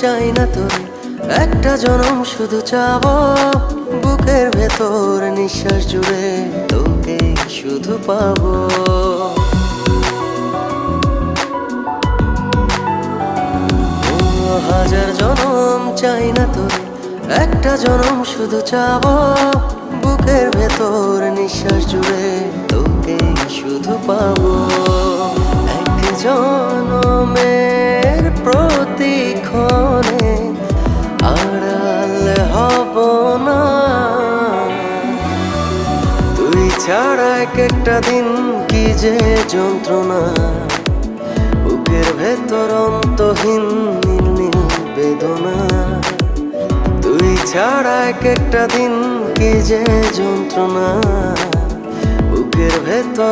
চাই না তোরে, একটা জনম শুধু চাবো, বুকের ভেতর নিঃশ্বাস জুড়ে তোকে শুধু পাবো। হাজার জনম চাই না তোরে, একটা জনম শুধু চাবো, বুকের ভেতর নিঃশ্বাস জুড়ে তোকে শুধু পাবো। এক জনমের প্রতিক্ষণে আড়াল হব না, তুই ছাড়া এক একটা দিন কি যে যন্ত্রণা, বুকের ভেতর অন্তহীন নীল নীল বেদনা। তুই ছাড়া এক একটা দিন কি যে যন্ত্রণা, বুকের ভেতর